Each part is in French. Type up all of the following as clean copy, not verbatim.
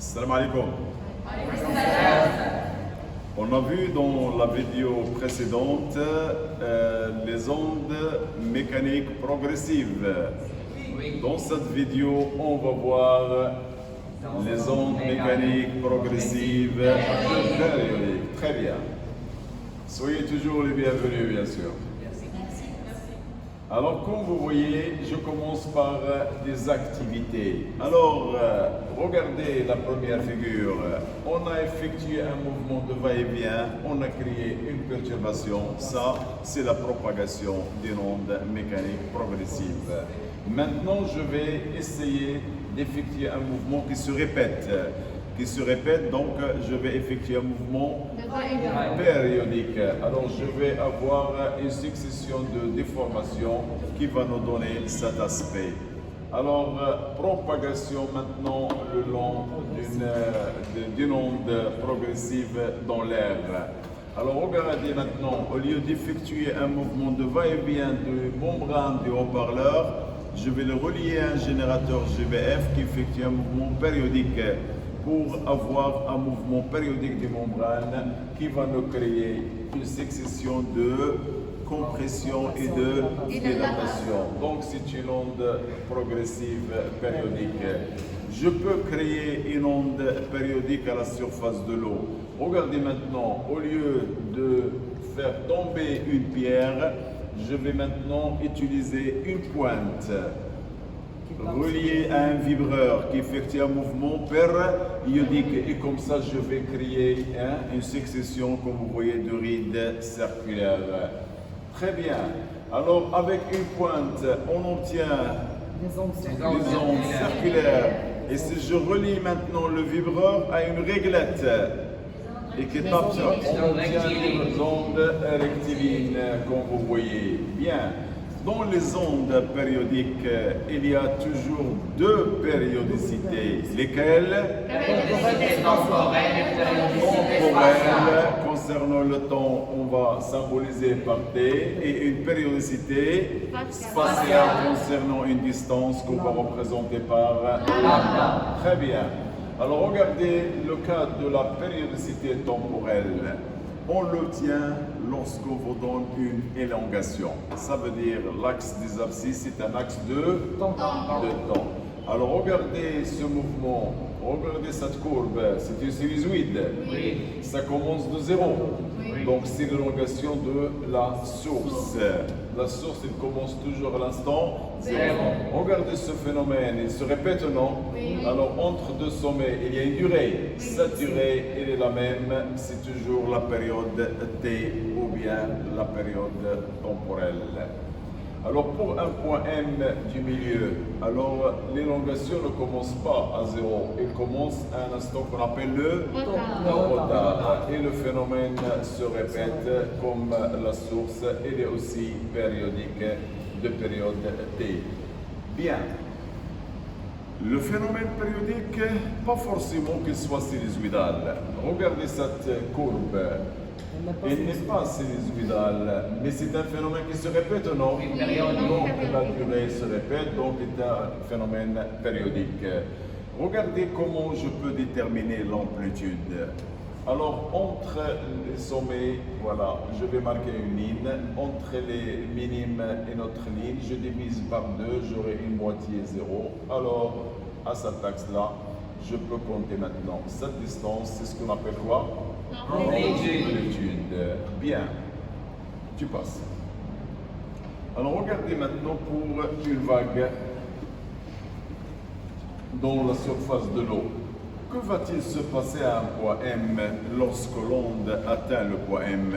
Salam alaikum. On a vu dans la vidéo précédente les ondes mécaniques progressives. Dans cette vidéo, on va voir les ondes mécaniques progressives périodiques. Très bien. Soyez toujours les bienvenus, bien sûr. Alors, comme vous voyez, je commence par des activités. Alors, regardez la première figure. On a effectué un mouvement de va-et-vient, on a créé une perturbation. Ça, c'est la propagation d'une onde mécanique progressive. Maintenant, je vais essayer d'effectuer un mouvement qui se répète. Donc je vais effectuer un mouvement périodique. Alors je vais avoir une succession de déformations qui va nous donner cet aspect. Alors propagation maintenant le long d'une onde progressive dans l'air. Alors regardez maintenant, au lieu d'effectuer un mouvement de va-et-vient de membrane du haut-parleur, je vais le relier à un générateur GBF qui effectue un mouvement périodique, pour avoir un mouvement périodique des membranes qui va nous créer une succession de compression et de dilatation. Donc c'est une onde progressive périodique. Je peux créer une onde périodique à la surface de l'eau. Regardez maintenant, au lieu de faire tomber une pierre, je vais maintenant utiliser une pointe relié à un vibreur qui effectue un mouvement périodique, et comme ça je vais créer une succession, comme vous voyez, de rides circulaires. Très bien. Alors avec une pointe, on obtient des ondes circulaires. Et si je relie maintenant le vibreur à une réglette et qui tape ça, on obtient des ondes rectilignes, comme vous voyez. Bien. Dans les ondes périodiques, il y a toujours deux périodicités. Lesquelles? Temporelle. Concernant le temps, on va symboliser par T, et une périodicité spatiale concernant une distance qu'on va représenter par lambda. Très bien. Alors regardez le cas de la périodicité temporelle. On l'obtient lorsqu'on vous donne une élongation. Ça veut dire l'axe des abscisses, c'est un axe de temps. Alors regardez ce mouvement, regardez cette courbe, c'est une sinusoïde. Oui. Ça commence de zéro. Oui. Donc c'est l'élongation de la source. La source, elle commence toujours à l'instant zéro. Regardez ce phénomène, il se répète, non? Oui. Alors entre deux sommets, il y a une durée. Oui. Cette durée, elle est la même, c'est toujours la période T ou bien la période temporelle. Alors pour un point M du milieu, alors l'élongation ne commence pas à zéro, elle commence à un instant qu'on appelle le retard. Et le phénomène se répète comme la source, elle est aussi périodique de période T. Bien. Le phénomène périodique, pas forcément qu'il soit sinusoïdal. Regardez cette courbe. Il n'est pas sinusoïdal, mais c'est un phénomène qui se répète, non? Donc la durée se répète, donc c'est un phénomène périodique. Regardez comment je peux déterminer l'amplitude. Alors entre les sommets, voilà, je vais marquer une ligne. Entre les minimes et notre ligne, je divise par 2, j'aurai une moitié 0. Alors à cet axe-là, je peux compter maintenant. Cette distance, c'est ce qu'on appelle quoi? Amplitude. Bien. Tu passes. Alors regardez maintenant pour une vague dans la surface de l'eau. Que va-t-il se passer à un point M lorsque l'onde atteint le point M?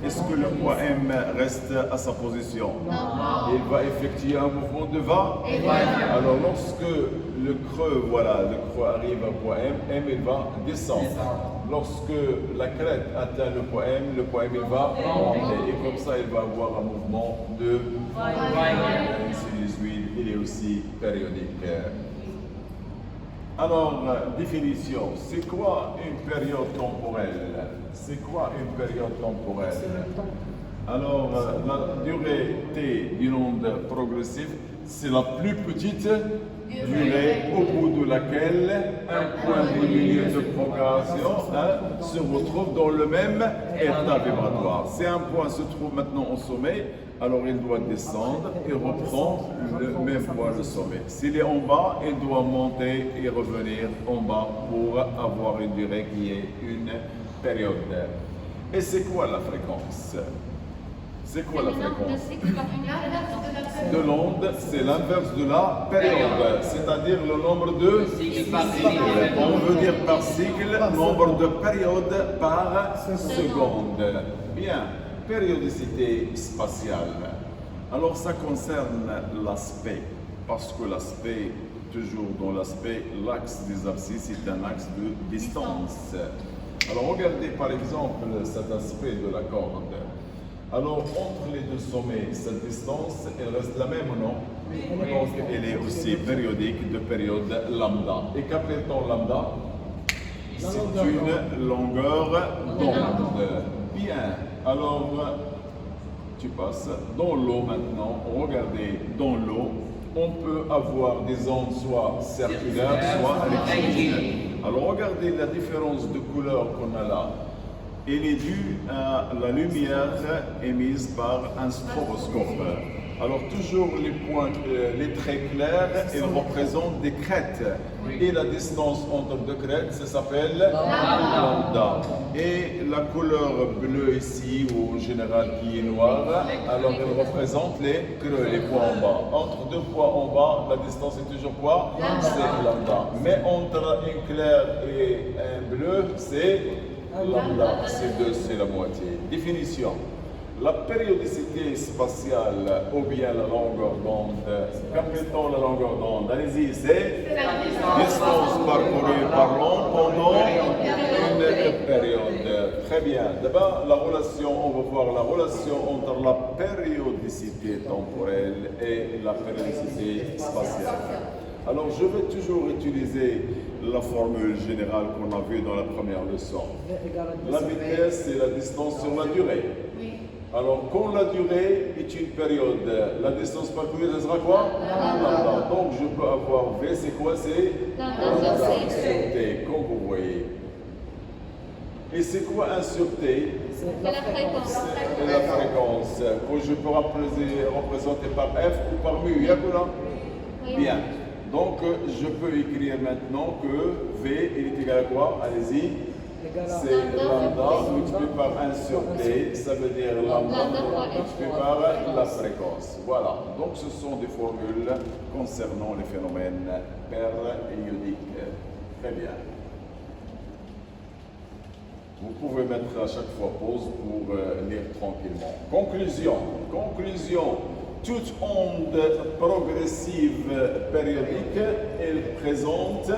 Est-ce que le point M reste à sa position? Non. Il va effectuer un mouvement de va-et-vient. Alors lorsque le creux, voilà, le creux arrive à point M, il va descendre. Lorsque la crête atteint le point M, il va monter. Et comme ça, il va avoir un mouvement de va-et-vient. Une sinusoïde, il est aussi périodique. Alors, définition, c'est quoi une période temporelle? C'est quoi une période temporelle? Alors, la durée T d'une onde progressive, c'est la plus petite durée au bout de laquelle un point du milieu de progression se retrouve dans le même état vibratoire. Si un point se trouve maintenant au sommet, alors il doit descendre et reprendre le même point de sommet. S'il est en bas, il doit monter et revenir en bas pour avoir une durée qui est une période. Et c'est quoi la fréquence? C'est quoi la fréquence? De l'onde, c'est l'inverse de la période, c'est-à-dire le nombre de cycles. On veut dire par cycle, nombre de périodes par seconde. Bien, périodicité spatiale. Alors ça concerne l'aspect, parce que l'aspect, toujours dans l'aspect, l'axe des abscisses est un axe de distance. Alors regardez par exemple cet aspect de la corde. Alors, entre les deux sommets, cette distance, elle reste la même ou non? Donc, elle est aussi périodique de période lambda. Et qu'appelle-t-on lambda? C'est une longueur d'onde. Bien, alors, tu passes dans l'eau maintenant. Regardez, dans l'eau, on peut avoir des ondes soit circulaires, soit rectilignes. Alors, regardez la différence de couleur qu'on a là. Elle est due à la lumière émise par un stroboscope. Alors toujours les points, les traits clairs, ils représentent des crêtes. Et la distance entre deux crêtes, ça s'appelle lambda. Et la couleur bleue ici, ou en général qui est noire, alors elle représente les creux, les points en bas. Entre deux points en bas, la distance est toujours quoi? C'est lambda. Mais entre un clair et un bleu, c'est lambda, c'est 2, c'est la moitié. Définition. La périodicité spatiale ou bien la longueur d'onde. Qu'appelle-t-on la longueur d'onde? Allez-y, c'est la distance parcourue par l'onde pendant une période. Très bien. D'abord, la relation, on va voir la relation entre la périodicité temporelle et la périodicité spatiale. Alors, je vais toujours utiliser la formule générale qu'on a vue dans la première leçon. La vitesse, c'est la distance sur la durée. Alors, quand la durée est une période, la distance parcourue, ça sera quoi? Lambda. Donc, je peux avoir V, c'est quoi? C'est lambda sur T, comme vous voyez. Et c'est quoi un sur T? C'est la fréquence. C'est la fréquence. Que je peux représenter par F ou par mu. Yakoula? Bien. Donc, je peux écrire maintenant que V est égal à quoi? Allez-y. C'est lambda multiplié par 1 sur T, ça veut dire lambda multiplié par la fréquence. Voilà, donc ce sont des formules concernant les phénomènes périodiques. Très bien. Vous pouvez mettre à chaque fois pause pour lire tranquillement. Conclusion. Conclusion. Toute onde progressive périodique, elle présente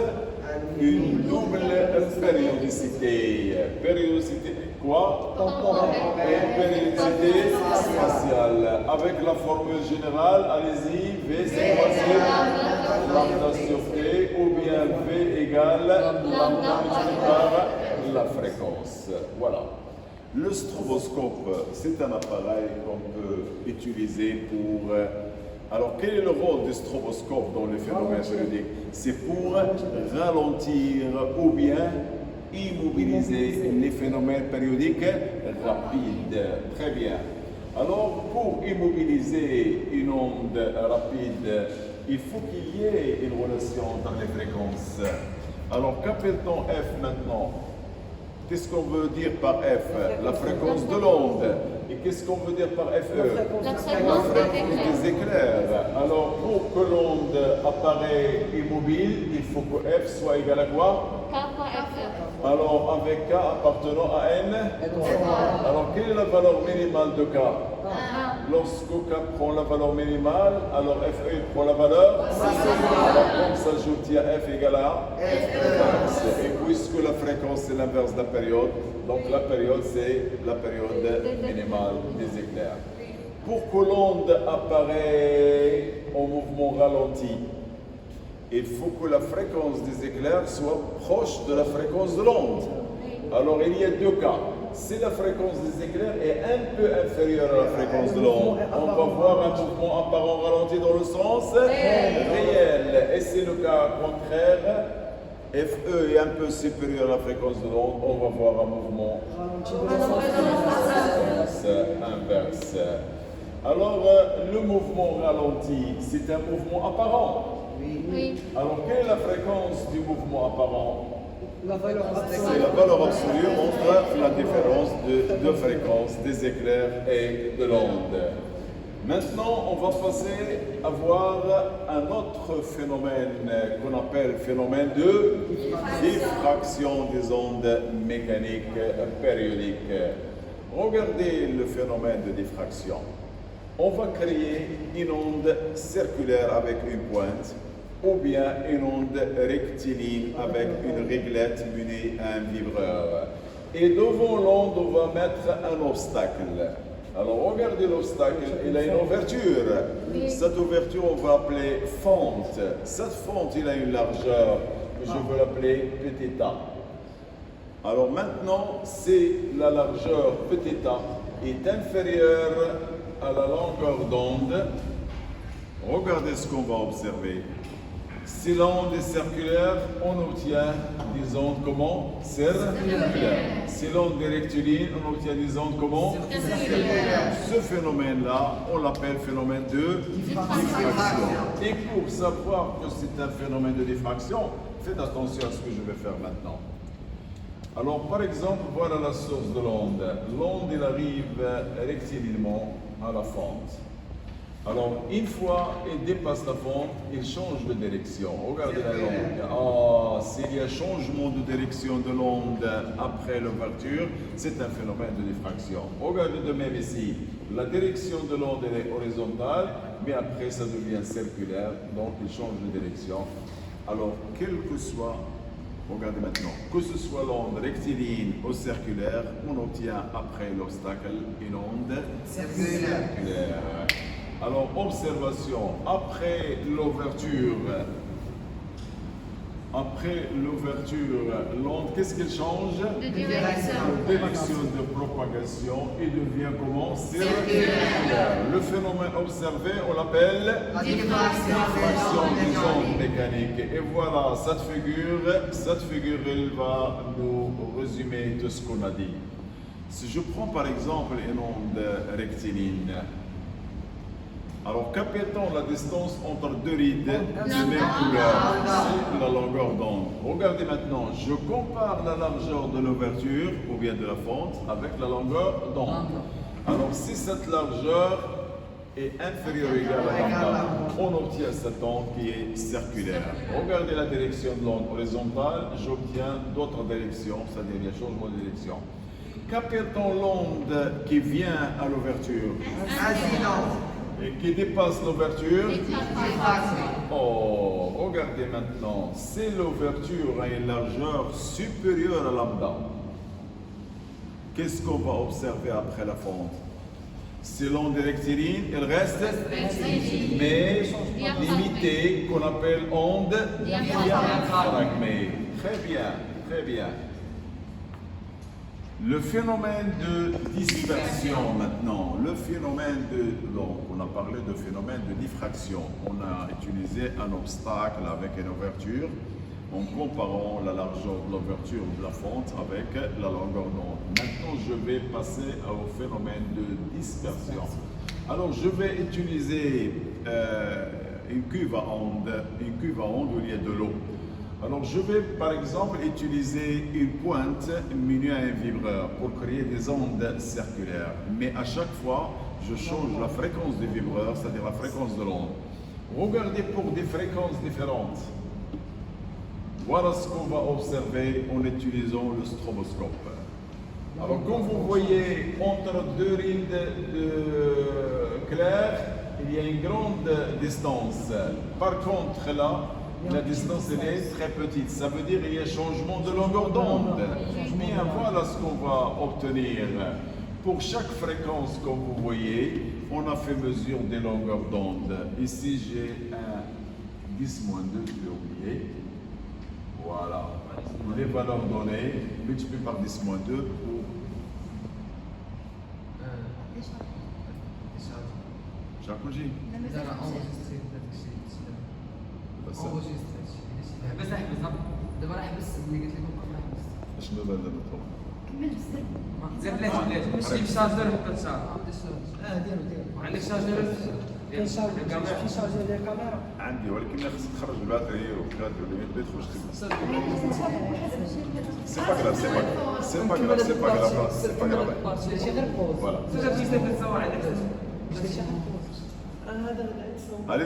une double périodicité. Périodicité quoi? Temporelle. Et périodicité spatiale. Avec la formule générale, allez-y, V c'est quoi? C'est lambda sur T, ou bien V égale lambda multiplié par la fréquence. Voilà. Le stroboscope, c'est un appareil qu'on peut utiliser pour... Alors, quel est le rôle du stroboscope dans les phénomènes périodiques? C'est pour ralentir ou bien immobiliser les phénomènes périodiques rapides. Très bien. Alors, pour immobiliser une onde rapide, il faut qu'il y ait une relation entre les fréquences. Alors, qu'appelle-t-on F maintenant? Qu'est-ce qu'on veut dire par F? La fréquence de l'onde. Et qu'est-ce qu'on veut dire par FE? La fréquence des éclairs. Alors, pour que l'onde apparaît immobile, il faut que F soit égal à quoi? K par FE. Alors, avec K appartenant à N? Alors, quelle est la valeur minimale de K? Lorsque K prend la valeur minimale, alors FE prend la valeur? Alors, comme s'ajoute à F égale à? Et puisque la fréquence est l'inverse de la période, donc la période c'est la période minimale des éclairs. Pour que l'onde apparaisse en mouvement ralenti, il faut que la fréquence des éclairs soit proche de la fréquence de l'onde. Alors il y a deux cas. si la fréquence des éclairs est un peu inférieure à la fréquence de l'onde, on va voir un mouvement apparent ralenti dans le sens réel. Et c'est le cas contraire. FE est un peu supérieur à la fréquence de l'onde, on va voir un mouvement inverse. Alors, le mouvement ralenti, c'est un mouvement apparent. Oui. Alors, quelle est la fréquence du mouvement apparent? La valeur absolue. C'est la valeur absolue entre la différence de fréquence des éclairs et de l'onde. Maintenant, on va passer à voir un autre phénomène qu'on appelle phénomène de diffraction des ondes mécaniques périodiques. Regardez le phénomène de diffraction. On va créer une onde circulaire avec une pointe ou bien une onde rectiligne avec une réglette munie à un vibreur. Et devant l'onde, on va mettre un obstacle. Alors regardez l'obstacle, il a une ouverture. Oui. Cette ouverture, on va appeler fente. Cette fente, il a une largeur que je veux l'appeler petit a. Alors maintenant, si la largeur petit a est inférieure à la longueur d'onde, regardez ce qu'on va observer. Si l'onde est circulaire, on obtient des ondes comment? Circulaires. Si l'onde est rectiligne, on obtient des ondes comment? Circulaires. Ce phénomène-là, on l'appelle phénomène de diffraction. Et pour savoir que c'est un phénomène de diffraction, faites attention à ce que je vais faire maintenant. Alors, par exemple, voilà la source de l'onde. L'onde, elle arrive rectilinement à la fente. Alors, une fois il dépasse la fente, il change de direction. Regardez la longue. S'il y a changement de direction de l'onde après l'ouverture, c'est un phénomène de diffraction. Regardez de même ici. La direction de l'onde est horizontale, mais après ça devient circulaire, donc il change de direction. Alors, quel que soit, regardez maintenant, que ce soit l'onde rectiligne ou circulaire, on obtient après l'obstacle une onde circulaire. Alors, observation, après l'ouverture, l'onde, qu'est-ce qu'elle change? De direction. De direction de propagation et devient comment? Circulaire. Le phénomène observé, on l'appelle diffraction des ondes mécaniques. Et voilà, cette figure, elle va nous résumer tout ce qu'on a dit. Si je prends par exemple une onde rectiligne, alors, qu'appelle-t-on la distance entre deux rides de même couleur? C'est la longueur d'onde. Regardez maintenant, je compare la largeur de l'ouverture ou bien de la fente avec la longueur d'onde. Alors, si cette largeur est inférieure ou égale à lambda, on obtient cette onde qui est circulaire. Regardez la direction de l'onde horizontale, j'obtiens d'autres directions, c'est-à-dire il y a changement de direction. Qu'appelle-t-on l'onde qui vient à l'ouverture? Et qui dépasse l'ouverture? Regardez maintenant, si l'ouverture a une largeur supérieure à lambda, qu'est-ce qu'on va observer après la fente? Si l'onde est rectiligne, elle reste mais limitée, qu'on appelle onde diaphragmée. Très bien, très bien. Le phénomène de dispersion maintenant, donc on a parlé de phénomène de diffraction. On a utilisé un obstacle avec une ouverture en comparant la largeur de l'ouverture de la fente avec la longueur d'onde. Maintenant, je vais passer au phénomène de dispersion. Alors, je vais utiliser une cuve à onde où il y a de l'eau. Alors, je vais par exemple utiliser une pointe munie à un vibreur pour créer des ondes circulaires. Mais à chaque fois, je change la fréquence du vibreur, c'est-à-dire la fréquence de l'onde. Regardez pour des fréquences différentes. Voilà ce qu'on va observer en utilisant le stroboscope. Alors, comme vous voyez, entre deux rides claires, il y a une grande distance. Par contre, là, la distance elle est très petite. Ça veut dire qu'il y a changement de longueur d'onde. Bien, voilà ce qu'on va obtenir. Pour chaque fréquence, comme vous voyez, on a fait mesure des longueurs d'onde. Ici, j'ai un 10-2, je vais oublier. Voilà. Les valeurs données, multipliées par 10-2 pour شنو كلشي؟ لا انجستري داك الشيء بس انجستري حبس دابا راه حبس ملي قلت لك وقف راه حبس شنو دابا الطرق؟ زير بلاتي ماشي بشارجر ولا بشارجر ديالو عندك شارجر كاين شارجر في شارجر ديال الكاميرا عندي ولكن خصك تخرج الباتري وكذا ولا ما يدخلش سي با غراف سي با غراف سي با غراف سي با غراف ماشي غير بوز فوالا شنو غادي تصاور عندك شي حاجه بوز هذا Allez